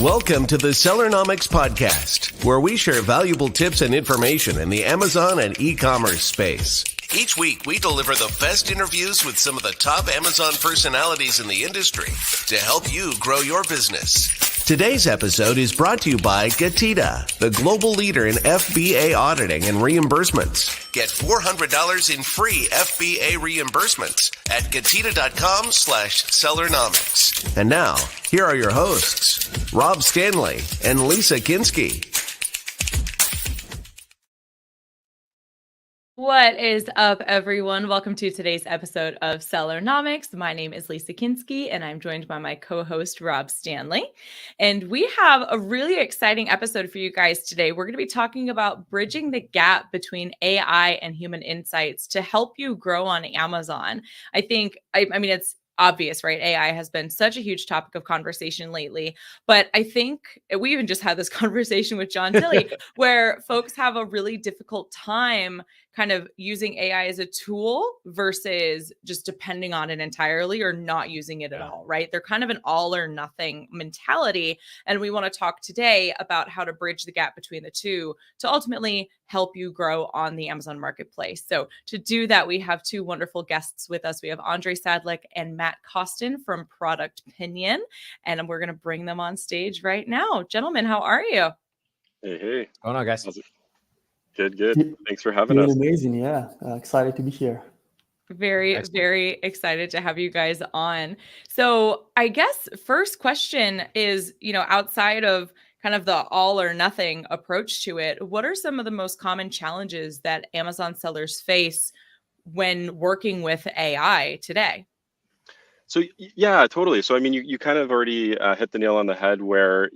Welcome to the Sellernomics podcast, where we share valuable tips and information in the Amazon and e-commerce space. Each week, we deliver the best interviews with some of the top Amazon personalities in the industry to help you grow your business. Today's episode is brought to you by Getida, the global leader in FBA auditing and reimbursements. Get $400 in free FBA reimbursements at Getida.com/Sellernomics. And now, here are your hosts, Rob Stanley and Lisa Kinski. What is up, everyone? Welcome to today's episode of Sellernomics. My name is Lisa Kinski, and I'm joined by my co-host, Rob Stanley. And we have a really exciting episode for you guys today. We're going to be talking about bridging the gap between AI and human insights to help you grow on Amazon. I mean, it's obvious, right? AI has been such a huge topic of conversation lately, but I think we even just had this conversation with John Tilley where folks have a really difficult time kind of using AI as a tool versus just depending on it entirely or not using it at all, right? They're kind of an all or nothing mentality. And we want to talk today about how to bridge the gap between the two to ultimately help you grow on the Amazon marketplace. So to do that, we have two wonderful guests with us. We have Andri Sadlak and Matt Kostan from Product Pinion, and we're going to bring them on stage right now. Gentlemen, how are you? Hey. What's going on, guys? Good. Thanks for having us. Amazing, yeah. Excited to be here. Very excited to have you guys on. So I guess first question is, outside of kind of the all or nothing approach to it, what are some of the most common challenges that Amazon sellers face when working with AI today? So yeah, totally. So I mean, you kind of already hit the nail on the head where,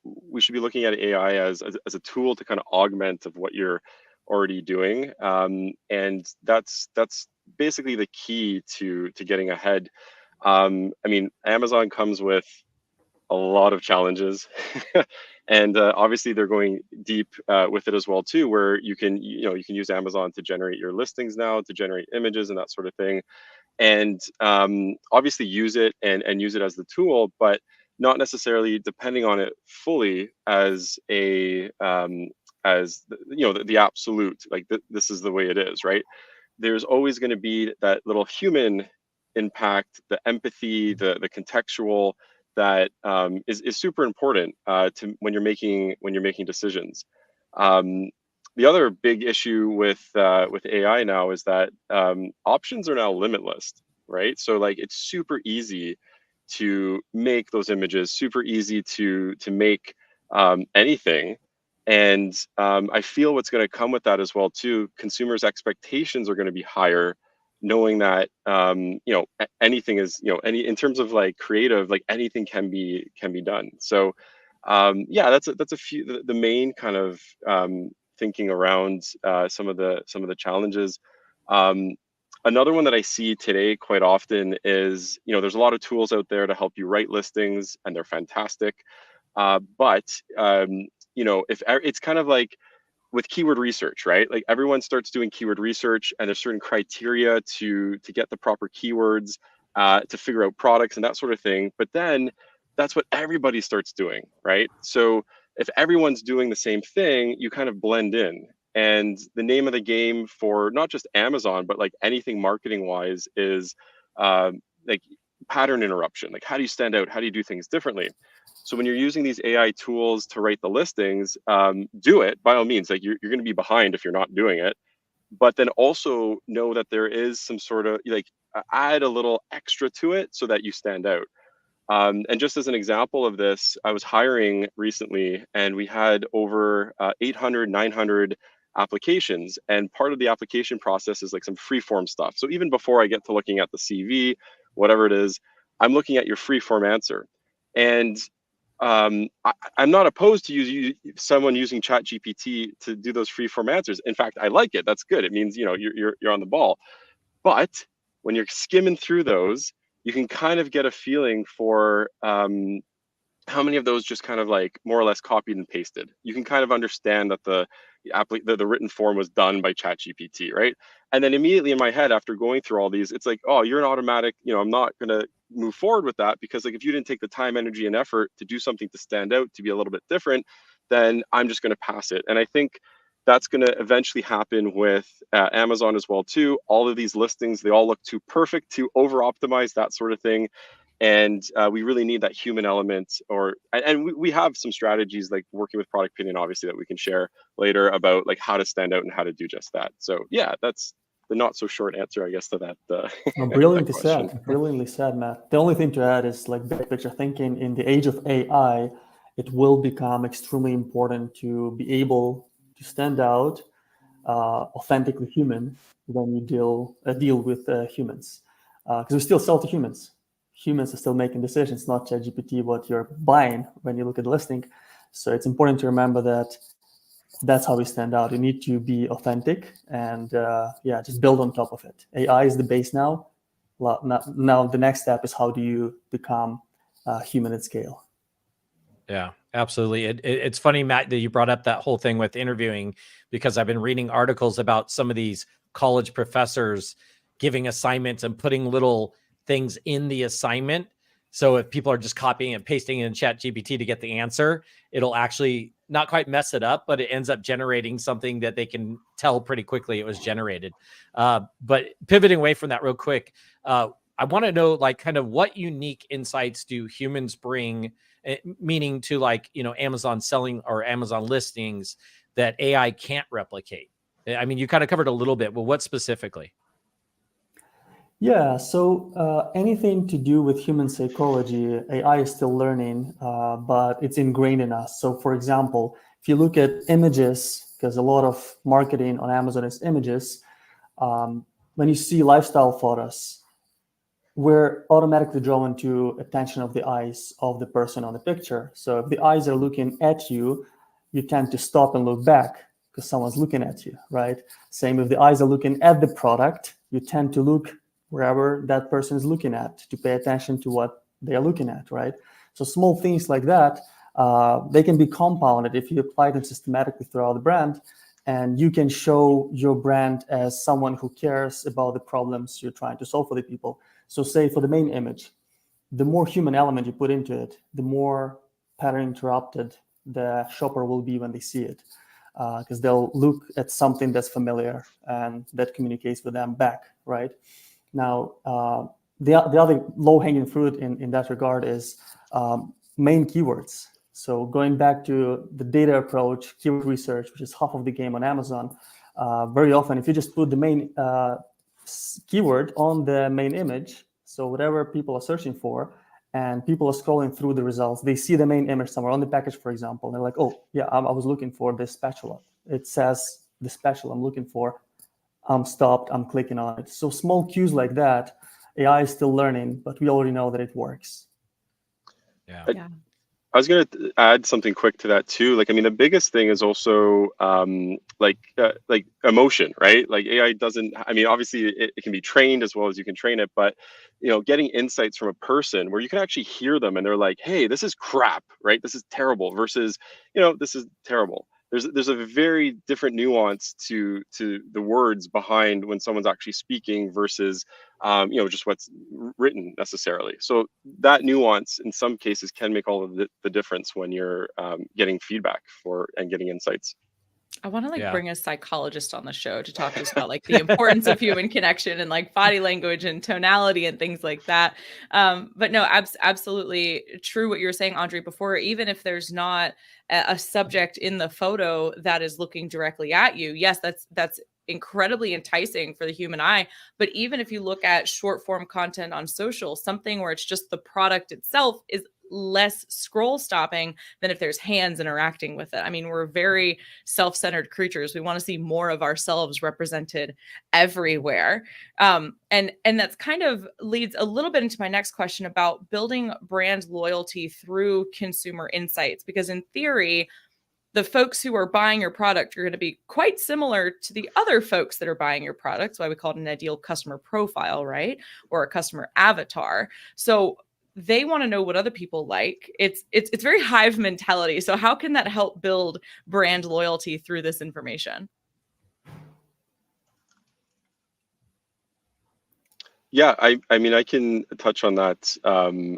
we should be looking at AI as a tool to kind of augment of what you're already doing. And that's basically the key to getting ahead. I mean, Amazon comes with a lot of challenges and obviously they're going deep with it as well too, where you can use Amazon to generate your listings now, to generate images and that sort of thing. And obviously use it and use it as the tool, but not necessarily depending on it fully as the absolute, like this is the way it is, right? There's always going to be that little human impact, the empathy, the contextual that is super important to when you're making decisions. The other big issue with AI now is that options are now limitless, right? So like it's super easy to make those images, super easy to make anything. And I feel what's going to come with that as well too. Consumers' expectations are going to be higher, knowing that anything is in terms of like creative, like anything can be done. So that's a few the main kind of thinking around some of the challenges. Another one that I see today quite often is, there's a lot of tools out there to help you write listings, and they're fantastic. But if it's kind of like with keyword research, right? Like everyone starts doing keyword research, and there's certain criteria to get the proper keywords, to figure out products and that sort of thing. But then that's what everybody starts doing, right? So if everyone's doing the same thing, you kind of blend in. And the name of the game for not just Amazon, but like anything marketing wise is like pattern interruption. Like how do you stand out? How do you do things differently? So when you're using these AI tools to write the listings, do it by all means. Like you're going to be behind if you're not doing it. But then also know that there is some sort of like add a little extra to it so that you stand out. And just as an example of this, I was hiring recently and we had over 800, 900 applications. And part of the application process is like some free form stuff. So even before I get to looking at the CV, whatever it is, I'm looking at your free form answer. And I'm not opposed to someone using ChatGPT to do those free form answers. In fact, I like it. That's good. It means, you're on the ball. But when you're skimming through those, you can kind of get a feeling for how many of those just kind of like more or less copied and pasted? You can kind of understand that the written form was done by ChatGPT, right? And then immediately in my head, after going through all these, it's like, oh, you're an automatic, I'm not gonna move forward with that, because like if you didn't take the time, energy, and effort to do something to stand out, to be a little bit different, then I'm just gonna pass it. And I think that's going to eventually happen with Amazon as well too. All of these listings, they all look too perfect, too over optimized, that sort of thing. And we really need that human element, and we have some strategies like working with product opinion, obviously, that we can share later about like how to stand out and how to do just that. So yeah, that's the not so short answer, I guess, to that, that question. Brilliantly said, Matt. The only thing to add is like big picture thinking. In the age of AI, it will become extremely important to be able to stand out, authentically human when you deal with humans, because we still sell to humans. Humans are still making decisions, not ChatGPT what you're buying when you look at the listing. So it's important to remember that that's how we stand out. You need to be authentic and just build on top of it. AI is the base now. Now the next step is how do you become human at scale? Yeah, absolutely. It's funny, Matt, that you brought up that whole thing with interviewing, because I've been reading articles about some of these college professors giving assignments and putting little things in the assignment. So if people are just copying and pasting in ChatGPT to get the answer, it'll actually not quite mess it up, but it ends up generating something that they can tell pretty quickly it was generated. But pivoting away from that real quick, I want to know like kind of what unique insights do humans bring, meaning to like, Amazon selling or Amazon listings that AI can't replicate? I mean, you kind of covered a little bit, but what specifically? Yeah, so anything to do with human psychology, AI is still learning, but it's ingrained in us. So for example, if you look at images, because a lot of marketing on Amazon is images, when you see lifestyle photos, we're automatically drawn to attention of the eyes of the person on the picture. So if the eyes are looking at you, you tend to stop and look back because someone's looking at you, right? Same if the eyes are looking at the product, you tend to look wherever that person is looking at to pay attention to what they are looking at, right? So small things like that, they can be compounded if you apply them systematically throughout the brand, and you can show your brand as someone who cares about the problems you're trying to solve for the people. So say for the main image, the more human element you put into it, the more pattern interrupted the shopper will be when they see it, because they'll look at something that's familiar and that communicates with them back, right? Now, the other low-hanging fruit in that regard is main keywords. So going back to the data approach, keyword research, which is half of the game on Amazon, very often if you just put the main keyword on the main image, so whatever people are searching for, and people are scrolling through the results, they see the main image somewhere on the package, for example, and they're like, oh, yeah, I was looking for this spatula. It says the spatula I'm looking for. I'm stopped, I'm clicking on it. So small cues like that, AI is still learning, but we already know that it works. Yeah. I was going to add something quick to that too. Like, I mean, the biggest thing is also like emotion, right? Like AI doesn't, I mean, obviously it can be trained as well as you can train it, but getting insights from a person where you can actually hear them and they're like, hey, this is crap, right? This is terrible versus, this is terrible. There's a very different nuance to the words behind when someone's actually speaking versus just what's written necessarily. So that nuance in some cases can make all of the difference when you're getting feedback and getting insights. I want to bring a psychologist on the show to talk to us about the importance of human connection and body language and tonality and things like that. But no, absolutely true what you were saying, Andri, before. Even if there's not a subject in the photo that is looking directly at you, yes, that's incredibly enticing for the human eye. But even if you look at short form content on social, something where it's just the product itself is less scroll stopping than if there's hands interacting with it. I mean, we're very self-centered creatures. We want to see more of ourselves represented everywhere. And that's kind of leads a little bit into my next question about building brand loyalty through consumer insights, because in theory, the folks who are buying your product are going to be quite similar to the other folks that are buying your product. That's why we call it an ideal customer profile, right? Or a customer avatar. So they want to know what other people like. It's very hive mentality. So how can that help build brand loyalty through this information? Yeah, I mean, I can touch on that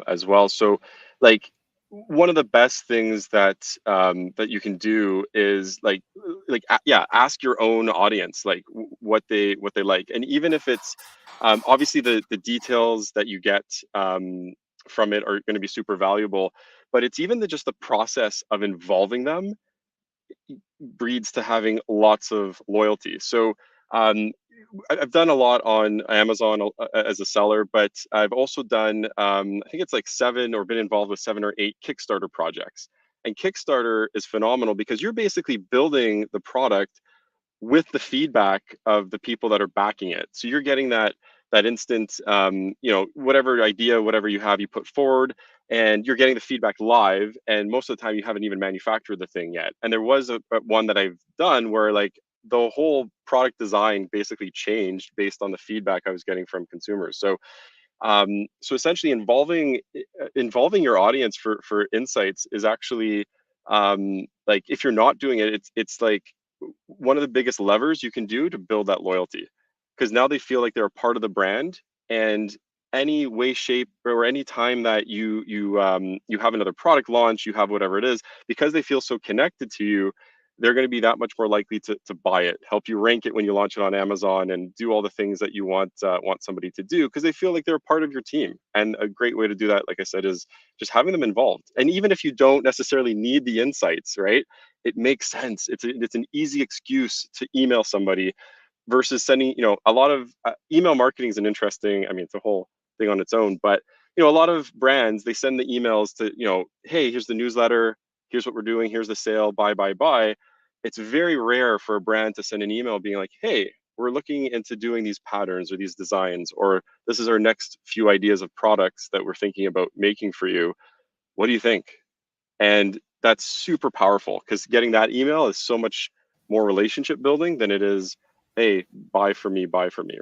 as well. So, like, one of the best things that that you can do is yeah, ask your own audience like what they like, and even if it's obviously the details that you get from it are going to be super valuable, but it's even just the process of involving them breeds to having lots of loyalty. So I've done a lot on Amazon as a seller, but I've also done, I think it's like 7 or been involved with 7 or 8 Kickstarter projects. And Kickstarter is phenomenal because you're basically building the product with the feedback of the people that are backing it. So you're getting that instant, whatever idea, whatever you have, you put forward, and you're getting the feedback live. And most of the time, you haven't even manufactured the thing yet. And there was a one that I've done where like the whole product design basically changed based on the feedback I was getting from consumers. So so essentially involving your audience for insights is actually like if you're not doing it, it's like one of the biggest levers you can do to build that loyalty, because now they feel like they're a part of the brand. And any way, shape, or any time that you have another product launch, you have whatever it is, because they feel so connected to you, they're going to be that much more likely to buy it, help you rank it when you launch it on Amazon, and do all the things that you want somebody to do, because they feel like they're a part of your team. And a great way to do that, like I said, is just having them involved. And even if you don't necessarily need the insights, right, it makes sense. It's an easy excuse to email somebody versus sending, a lot of email marketing is an interesting, I mean, it's a whole thing on its own, but a lot of brands, they send the emails to, hey, here's the newsletter, here's what we're doing, here's the sale, buy. It's very rare for a brand to send an email being like, hey, we're looking into doing these patterns or these designs, or this is our next few ideas of products that we're thinking about making for you. What do you think? And that's super powerful, because getting that email is so much more relationship building than it is, hey, buy for me,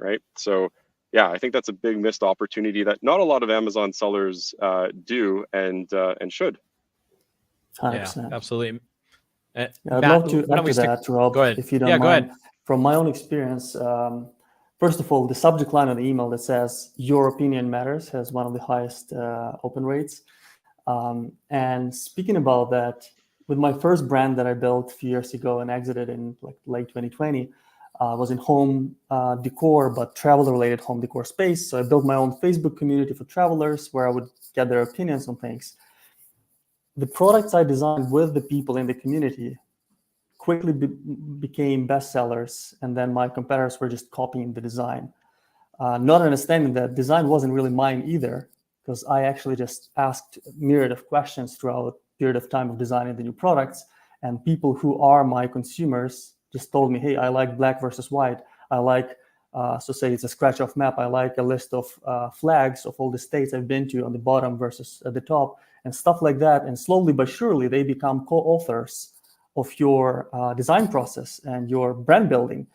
right? So yeah, I think that's a big missed opportunity that not a lot of Amazon sellers do and should. 100%. Yeah, absolutely. I'd love to add to that, Rob, go ahead. if you don't mind. Go ahead. From my own experience, first of all, the subject line of the email that says "Your opinion matters" has one of the highest open rates. And speaking about that, with my first brand that I built a few years ago and exited in like late 2020, was in home decor, but travel-related home decor space. So I built my own Facebook community for travelers where I would get their opinions on things. The products I designed with the people in the community quickly became bestsellers, and then my competitors were just copying the design. Not understanding that design wasn't really mine either, because I actually just asked a myriad of questions throughout a period of time of designing the new products, and people who are my consumers just told me, hey, I like black versus white. I like, so say it's a scratch-off map. I like a list of flags of all the states I've been to on the bottom versus at the top, and stuff like that. And slowly but surely, they become co-authors of your design process and your brand building.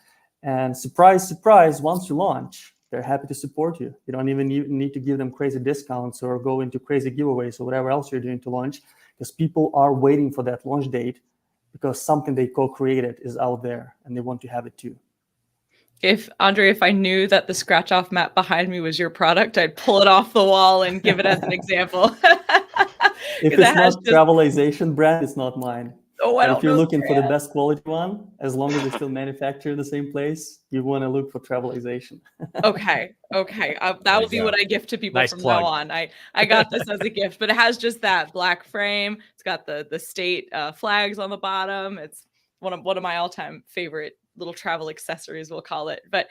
And surprise, surprise, once you launch, they're happy to support you. You don't even need to give them crazy discounts or go into crazy giveaways or whatever else you're doing to launch, because people are waiting for that launch date because something they co-created is out there and they want to have it too. Andri, if I knew that the scratch off map behind me was your product, I'd pull it off the wall and give it as an example. If it's not Travelization brand, it's not mine. Oh, if you're looking for the best quality one, as long as they still manufacture in the same place, you want to look for Travelization. Okay. That will be what I gift to people from now on. I got this as a gift, but it has just that black frame. It's got the state flags on the bottom. It's one of my all-time favorite little travel accessories, we'll call it. But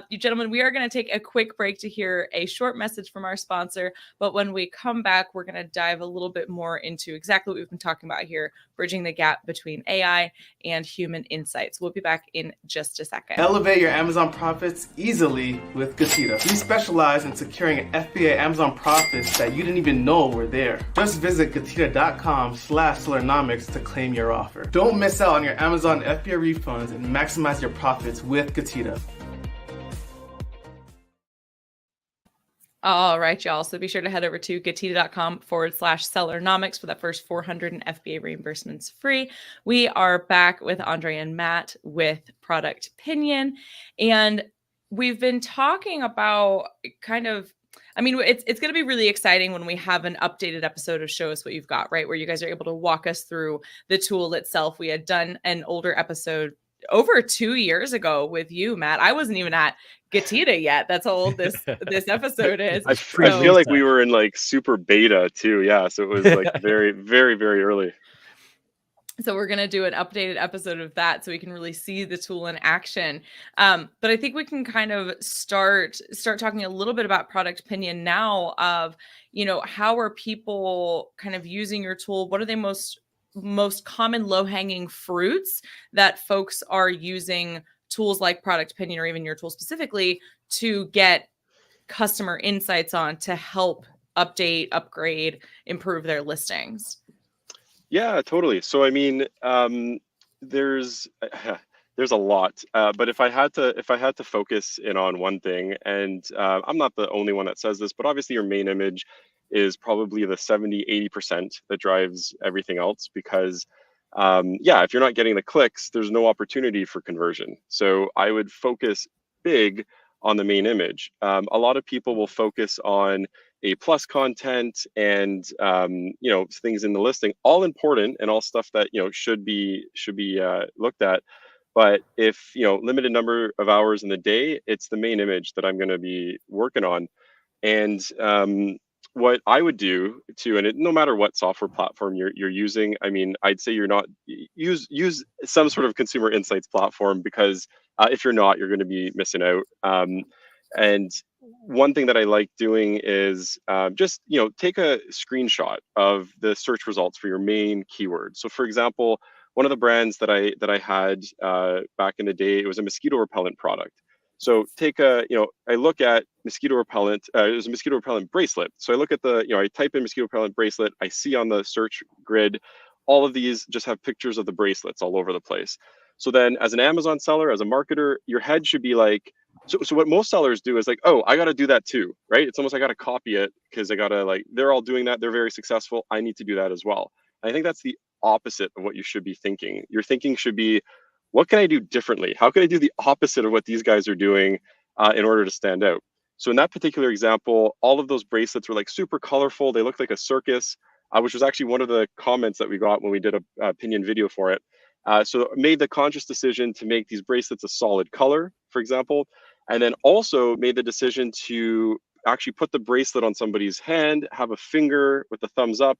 you gentlemen, we are going to take a quick break to hear a short message from our sponsor. But when we come back, we're going to dive a little bit more into exactly what we've been talking about here, bridging the gap between AI and human insights. We'll be back in just a second. Elevate your Amazon profits easily with Getida. We specialize in securing FBA Amazon profits that you didn't even know were there. Just visit Getida.com/Sellernomics to claim your offer. Don't miss out on your Amazon FBA refunds and maximize your profits with Getida. All right, y'all. So be sure to head over to getida.com/Sellernomics for that first 400 in FBA reimbursements free. We are back with Andre and Matt with Product Opinion. And we've been talking about kind of, I mean, it's going to be really exciting when we have an updated episode of Show Us What You've Got, right? Where you guys are able to walk us through the tool itself. We had done an older episode over 2 years ago with you, Matt. I wasn't even at Getida yet. That's how old this episode is. I feel like we were in like super beta too. Yeah. So it was like very, very, very early. So we're going to do an updated episode of that so we can really see the tool in action. But I think we can kind of start talking a little bit about Product Opinion now of, how are people kind of using your tool? What are they most common low-hanging fruits that folks are using tools like Product Opinion or even your tool specifically to get customer insights on to help update, upgrade, improve their listings? Yeah, totally. So I mean, there's a lot, but if I had to focus in on one thing, and I'm not the only one that says this, but obviously your main image is probably the 70-80% that drives everything else, because if you're not getting the clicks, there's no opportunity for conversion. So I would focus big on the main image. A lot of people will focus on A+ content and things in the listing, all important and all stuff that should be looked at. But if limited number of hours in the day, it's the main image that I'm going to be working on. And what I would do too, and no matter what software platform you're using, I mean, I'd say use some sort of consumer insights platform, because if you're not, you're going to be missing out. And one thing that I like doing is just take a screenshot of the search results for your main keyword. So for example, one of the brands that I had back in the day, it was a mosquito repellent product. So I look at mosquito repellent. It was a mosquito repellent bracelet. So I look at I type in mosquito repellent bracelet. I see on the search grid, all of these just have pictures of the bracelets all over the place. So then as an Amazon seller, as a marketer, your head should be like, so what most sellers do is like, oh, I got to do that too, right? It's almost, I got to copy it because I got to they're all doing that. They're very successful. I need to do that as well. And I think that's the opposite of what you should be thinking. Your thinking should be, what can I do differently? How can I do the opposite of what these guys are doing in order to stand out? So in that particular example, all of those bracelets were super colorful. They looked like a circus, which was actually one of the comments that we got when we did a opinion video for it. So made the conscious decision to make these bracelets a solid color, for example, and then also made the decision to actually put the bracelet on somebody's hand, have a finger with the thumbs up,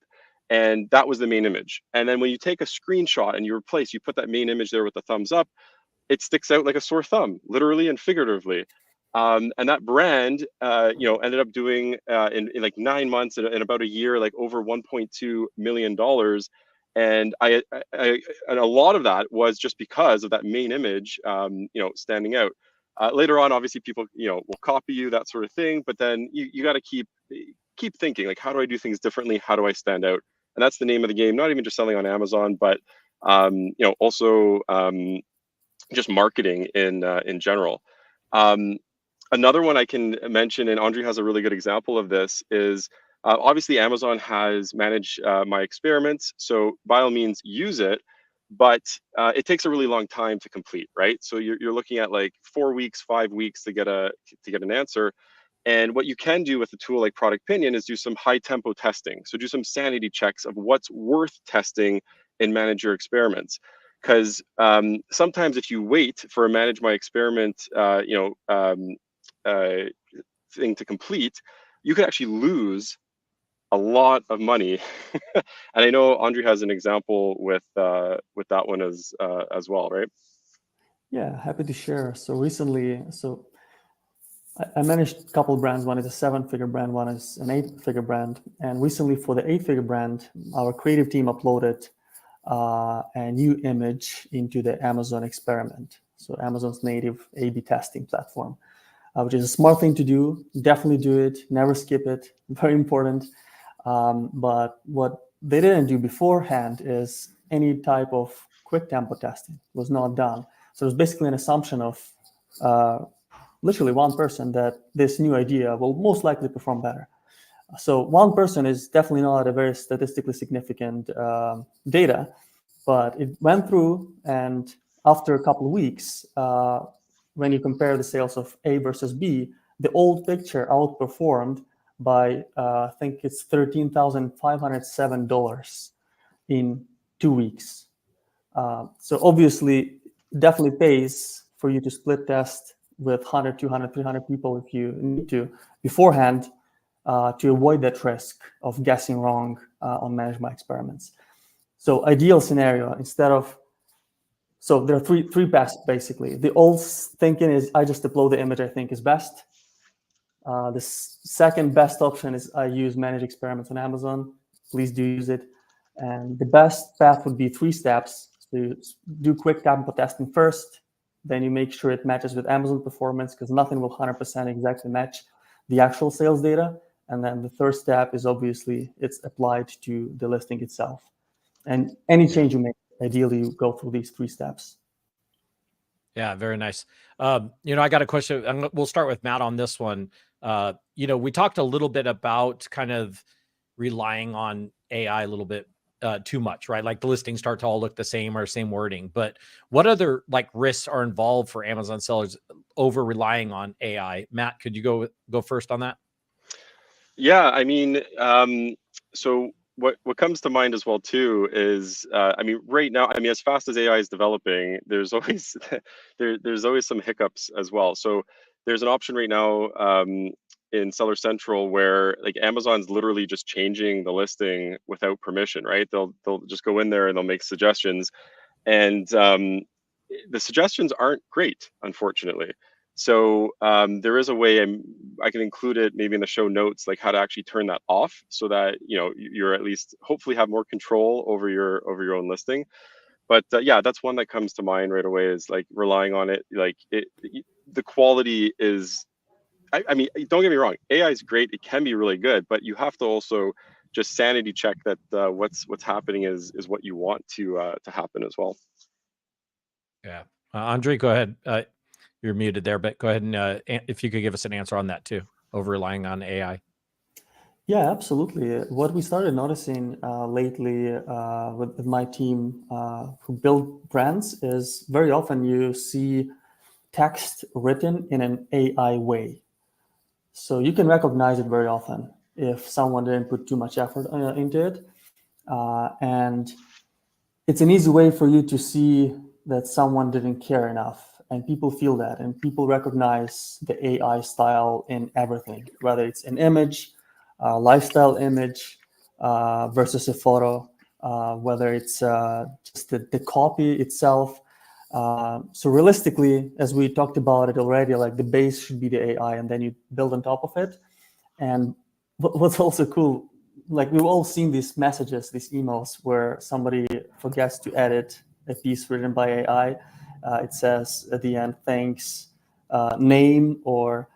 and that was the main image. And then when you take a screenshot and you put that main image there with the thumbs up, it sticks out like a sore thumb, literally and figuratively. And that brand, ended up doing in 9 months, in about a year, over $1.2 million. And and a lot of that was just because of that main image, standing out. Later on, obviously, people, will copy you, that sort of thing. But then you got to keep thinking, how do I do things differently? How do I stand out? And that's the name of the game. Not even just selling on Amazon, but also just marketing in general. Another one I can mention, and Andri has a really good example of this, is obviously Amazon has managed my experiments. So by all means, use it. But it takes a really long time to complete, right? So you're looking at 4 weeks, 5 weeks to get an answer. And what you can do with a tool like Product Opinion is do some high tempo testing. So do some sanity checks of what's worth testing and manage your experiments. Because sometimes if you wait for a manage my experiment thing to complete, you could actually lose a lot of money. And I know Andri has an example with that one as well, right? Yeah, happy to share. So recently, I managed a couple of brands. One is a 7-figure brand, one is an 8-figure brand. And recently for the 8-figure brand, our creative team uploaded a new image into the Amazon experiment. So Amazon's native A/B testing platform, which is a smart thing to do. Definitely do it. Never skip it. Very important. But what they didn't do beforehand is any type of quick tempo testing was not done. So it was basically an assumption of literally one person, that this new idea will most likely perform better. So one person is definitely not a very statistically significant data, but it went through, and after a couple of weeks, when you compare the sales of A versus B, the old picture outperformed by I think it's $13,507 in 2 weeks. So obviously, definitely pays for you to split test with 100, 200, 300 people if you need to beforehand, to avoid that risk of guessing wrong on managed by experiments. So ideal scenario, so there are three paths basically. The old thinking is I just upload the image I think is best. The second best option is I use managed experiments on Amazon. Please do use it. And the best path would be 3 steps. So you do quick tempo testing first, then you make sure it matches with Amazon performance, because nothing will 100% exactly match the actual sales data. And then the third step is obviously it's applied to the listing itself. And any change you make, ideally you go through these 3 steps. Yeah, very nice. I got a question. We'll start with Matt on this one. We talked a little bit about kind of relying on AI a little bit too much, right? Like the listings start to all look the same or same wording. But what other like risks are involved for Amazon sellers over relying on AI? Matt, could you go first on that? Yeah, I mean, so what comes to mind as well too is, right now, as fast as AI is developing, there's always there's always some hiccups as well. So there's an option right now in Seller Central where like Amazon's literally just changing the listing without permission, right? They'll just go in there and they'll make suggestions, and the suggestions aren't great, unfortunately. So there is a way I can include it maybe in the show notes, like how to actually turn that off so that you're at least hopefully have more control over your own listing. But yeah, that's one that comes to mind right away, is like relying on it. Like the quality is, I mean, don't get me wrong, AI is great. It can be really good, but you have to also just sanity check that what's happening is what you want to happen as well. Yeah, Andri, go ahead. You're muted there, but go ahead and if you could give us an answer on that too, over relying on AI. Yeah, absolutely. What we started noticing lately with my team who build brands is very often you see text written in an AI way. So you can recognize it very often if someone didn't put too much effort into it. And it's an easy way for you to see that someone didn't care enough. And people feel that, and people recognize the AI style in everything, whether it's an image, lifestyle image versus a photo, whether it's just the copy itself. So realistically, as we talked about it already, like the base should be the AI, and then you build on top of it. And what's also cool, like we've all seen these messages, these emails where somebody forgets to edit a piece written by AI. It says at the end, thanks, name, or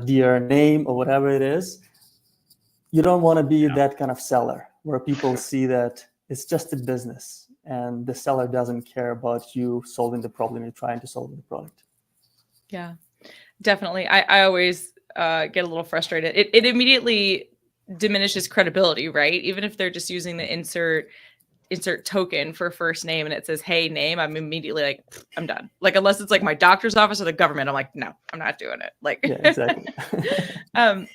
dear name, or whatever it is. You don't want to be that kind of seller where people see that it's just a business and the seller doesn't care about you solving the problem you're trying to solve with the product. Yeah, definitely. I always get a little frustrated. It immediately diminishes credibility, right? Even if they're just using the insert token for first name and it says, hey, name, I'm immediately like, I'm done. Like, unless it's like my doctor's office or the government, I'm like, no, I'm not doing it. Like, yeah, exactly.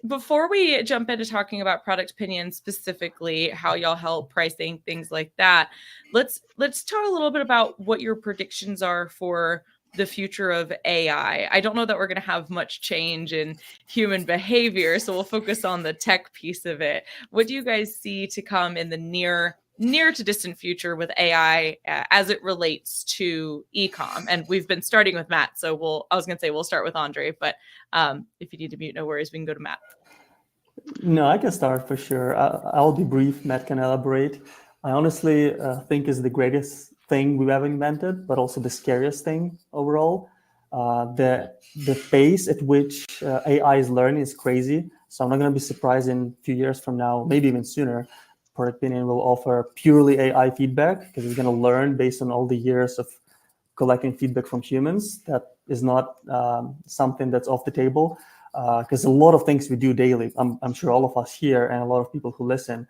Before we jump into talking about product opinions, specifically how y'all help pricing, things like that, let's talk a little bit about what your predictions are for the future of AI. I don't know that we're going to have much change in human behavior, so we'll focus on the tech piece of it. What do you guys see to come in the near to distant future with AI as it relates to e-com? And we've been starting with Matt, so we'll start with Andri, but if you need to mute, no worries, we can go to Matt. No, I can start for sure. I'll be brief. Matt can elaborate. I honestly think is the greatest thing we've ever invented, but also the scariest thing overall. The pace at which AI is learning is crazy. So I'm not going to be surprised in a few years from now, maybe even sooner, Product Opinion will offer purely AI feedback because it's going to learn based on all the years of collecting feedback from humans that is not something that's off the table, because a lot of things we do daily, I'm sure all of us here and a lot of people who listen,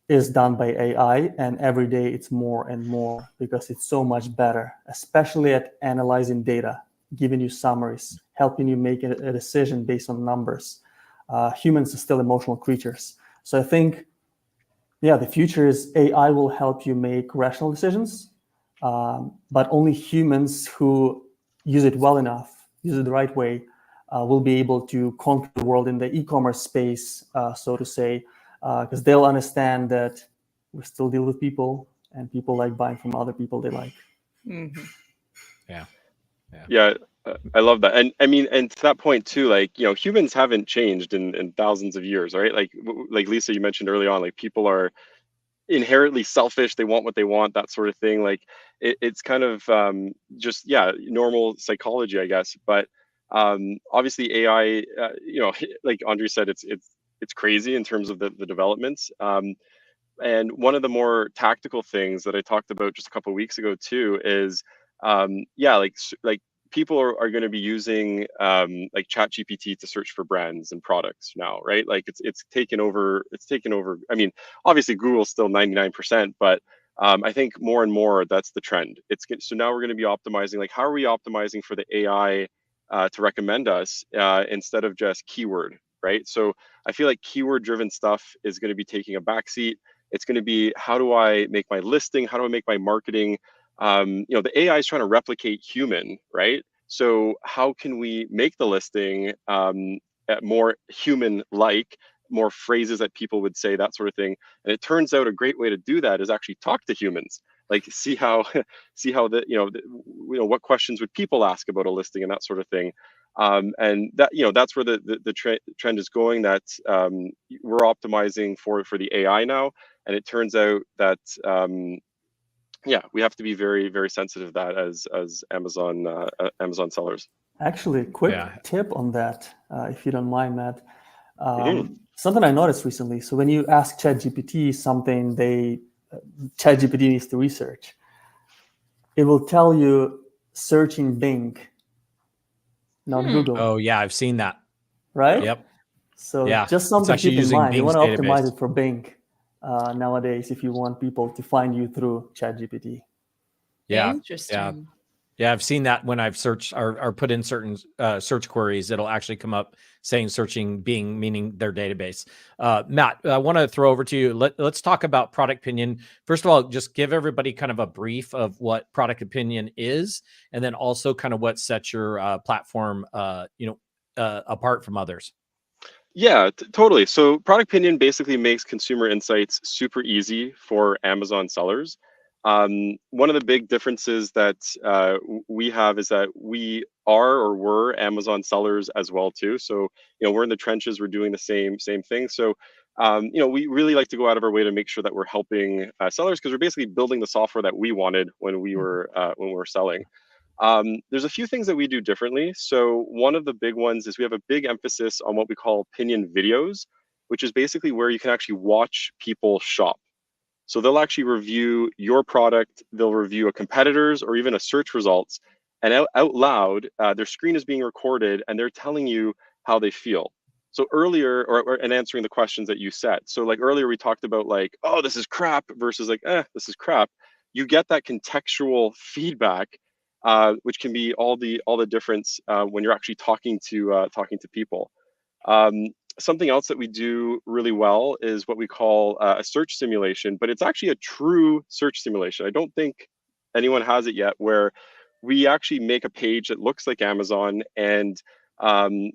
is done by AI, and every day it's more and more because it's so much better, especially at analyzing data, giving you summaries, helping you make a decision based on numbers. Humans are still emotional creatures. So I think, yeah, the future is AI will help you make rational decisions, but only humans who use it well enough, use it the right way, will be able to conquer the world in the e-commerce space, so to say, because they'll understand that we still deal with people, and people like buying from other people they like. Mm-hmm. Yeah, I love that. And I mean, and to that point too, like, you know, humans haven't changed in thousands of years, right? Like Lisa, you mentioned early on, like people are inherently selfish, they want what they want, that sort of thing. Like it's kind of just, yeah, normal psychology, I guess. But obviously AI, you know, like Andri said, it's crazy in terms of the developments. And one of the more tactical things that I talked about just a couple of weeks ago too is, yeah, like people are going to be using like ChatGPT to search for brands and products now, right? Like it's taken over. It's taken over. I mean, obviously Google's still 99%, but I think more and more that's the trend. So now we're going to be optimizing. Like, how are we optimizing for the AI to recommend us instead of just keyword, right? So I feel like keyword-driven stuff is going to be taking a backseat. It's going to be, how do I make my listing? How do I make my marketing? You know, the AI is trying to replicate human, right? So how can we make the listing more human-like, more phrases that people would say, that sort of thing? And it turns out a great way to do that is actually talk to humans, like see how what questions would people ask about a listing and that sort of thing. And that, you know, that's where the trend is going. That we're optimizing for the AI now, and it turns out that yeah, we have to be very, very sensitive to that as Amazon sellers. Actually, quick Yeah. tip on that, if you don't mind, Matt. Mhm. Something I noticed recently. So when you ask ChatGPT something, ChatGPT needs to research. It will tell you searching Bing, not Google, Oh yeah, I've seen that. right? Yep. So Yeah. just It's something to actually keep in using mind. You Bing's want to optimize database. it for Bing nowadays if you want people to find you through ChatGPT. Yeah. Yeah. Interesting. Yeah, I've seen that when I've searched or put in certain search queries, it'll actually come up saying searching Bing, meaning their database. Matt, I want to throw over to you. Let's talk about Product Opinion. First of all, just give everybody kind of a brief of what Product Opinion is, and then also kind of what sets your platform, apart from others. Yeah, totally. So Product Opinion basically makes consumer insights super easy for Amazon sellers. One of the big differences that we have is that we are or were Amazon sellers as well too. So, you know, we're in the trenches. We're doing the same thing. So, you know, we really like to go out of our way to make sure that we're helping sellers, because we're basically building the software that we wanted when we were selling. There's a few things that we do differently. So one of the big ones is we have a big emphasis on what we call opinion videos, which is basically where you can actually watch people shop. So they'll actually review your product, they'll review a competitor's or even a search results, and out loud, their screen is being recorded and they're telling you how they feel. So earlier, and answering the questions that you set. So like earlier we talked about like, oh, this is crap versus like, this is crap. You get that contextual feedback, which can be all the difference when you're actually talking to people. Um, Something else that we do really well is what we call a search simulation, but it's actually a true search simulation. I don't think anyone has it yet, where we actually make a page that looks like Amazon. And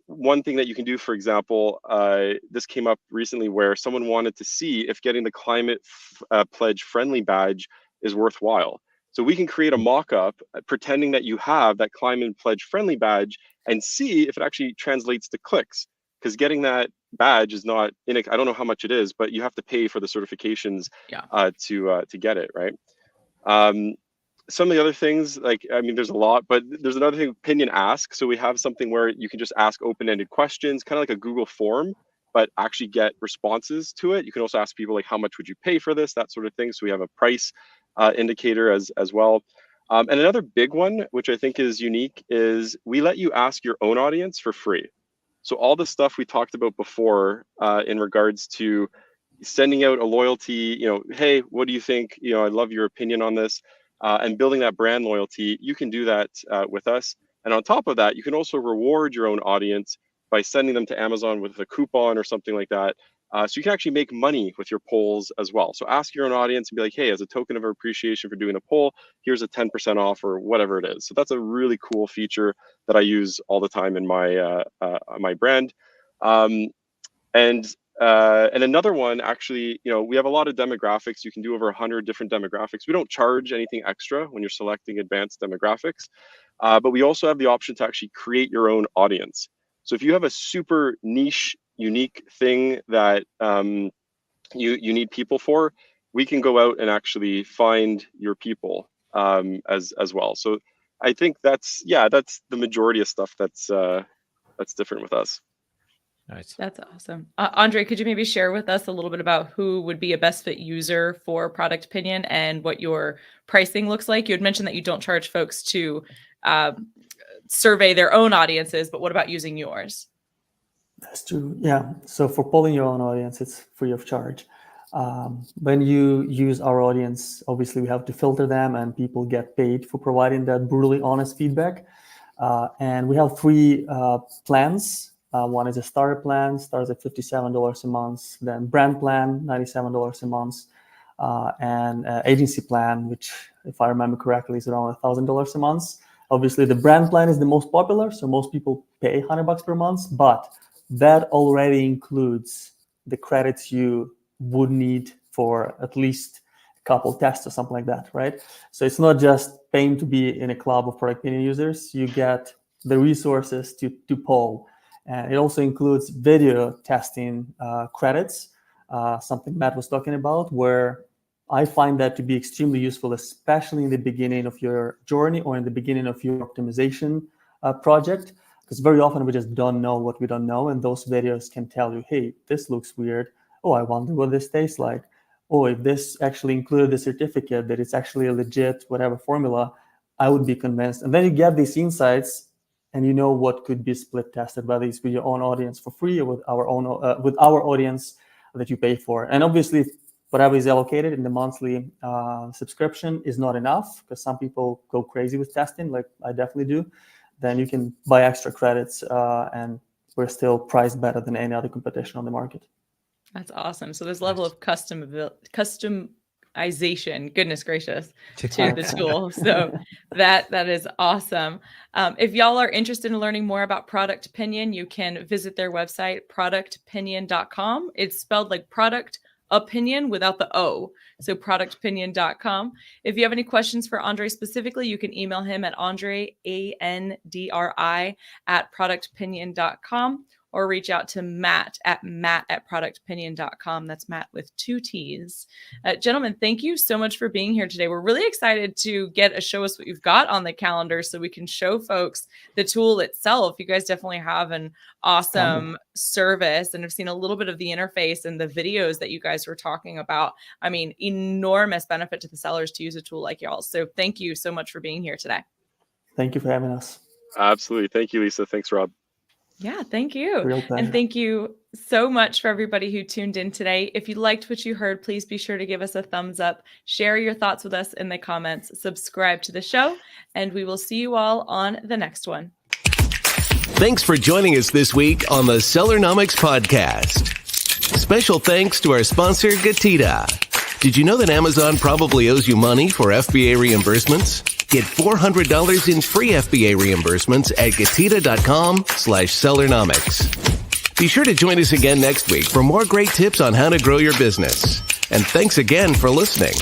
one thing that you can do, for example, this came up recently where someone wanted to see if getting the climate pledge friendly badge is worthwhile. So we can create a mock-up pretending that you have that climate pledge friendly badge and see if it actually translates to clicks. Because getting that badge is not I don't know how much it is, but you have to pay for the certifications to get it, right? Some of the other things, like, I mean, there's a lot, but there's another thing, Opinion Ask. So we have something where you can just ask open-ended questions, kind of like a Google form, but actually get responses to it. You can also ask people like, how much would you pay for this, that sort of thing. So we have a price indicator as well. And another big one, which I think is unique, is we let you ask your own audience for free. So all the stuff we talked about before in regards to sending out a loyalty, hey, what do you think? I love your opinion on this, and building that brand loyalty, you can do that with us. And on top of that, you can also reward your own audience by sending them to Amazon with a coupon or something like that. So you can actually make money with your polls as well. So ask your own audience and be like, hey, as a token of appreciation for doing a poll, here's a 10% off or whatever it is. So that's a really cool feature that I use all the time in my my brand. And another one, actually, we have a lot of demographics. You can do over 100 different demographics. We don't charge anything extra when you're selecting advanced demographics, but we also have the option to actually create your own audience. So if you have a super niche, unique thing that you need people for, we can go out and actually find your people as well. So I think that's the majority of stuff that's different with us. Nice. That's awesome. Andre, could you maybe share with us a little bit about who would be a best fit user for Product Opinion and what your pricing looks like? You had mentioned that you don't charge folks to survey their own audiences, but what about using yours? That's true. Yeah. So for polling your own audience, it's free of charge. When you use our audience, obviously we have to filter them, and people get paid for providing that brutally honest feedback. And we have 3 plans. One is a starter plan, starts at $57 a month. Then brand plan, $97 a month. And agency plan, which, if I remember correctly, is around $1,000 a month. Obviously, the brand plan is the most popular, so most people pay $100 per month. But that already includes the credits you would need for at least a couple tests or something like that, right? So it's not just paying to be in a club of Product Opinion users. You get the resources to poll. And it also includes video testing credits, something Matt was talking about, where I find that to be extremely useful, especially in the beginning of your journey or in the beginning of your optimization project, because very often we just don't know what we don't know. And those videos can tell you, hey, this looks weird. Oh, I wonder what this tastes like. Oh, if this actually included the certificate that it's actually a legit whatever formula, I would be convinced. And then you get these insights, and you know what could be split tested, whether it's with your own audience for free or with our audience that you pay for. And obviously, whatever is allocated in the monthly subscription is not enough, because some people go crazy with testing, like I definitely do. Then you can buy extra credits, and we're still priced better than any other competition on the market. That's awesome. So this level of customization, goodness gracious, to the tool. So that is awesome. If y'all are interested in learning more about Product Opinion, you can visit their website, productopinion.com. It's spelled like product opinion without the O. So productopinion.com. If you have any questions for Andre specifically, you can email him at Andri, ANDRI, @productopinion.com, or reach out to Matt at productopinion.com. That's Matt with 2 T's. Gentlemen, thank you so much for being here today. We're really excited to get a show us what you've got on the calendar so we can show folks the tool itself. You guys definitely have an awesome service, and I've seen a little bit of the interface and the videos that you guys were talking about. I mean, enormous benefit to the sellers to use a tool like y'all. So thank you so much for being here today. Thank you for having us. Absolutely. Thank you, Lisa. Thanks, Rob. Yeah, thank you. Real pleasure. And thank you so much for everybody who tuned in today. If you liked what you heard, please be sure to give us a thumbs up, share your thoughts with us in the comments, subscribe to the show, and we will see you all on the next one. Thanks for joining us this week on the Sellernomics podcast. Special thanks to our sponsor, Getida. Did you know that Amazon probably owes you money for FBA reimbursements? Get $400 in free FBA reimbursements at Getida.com/Sellernomics. Be sure to join us again next week for more great tips on how to grow your business. And thanks again for listening.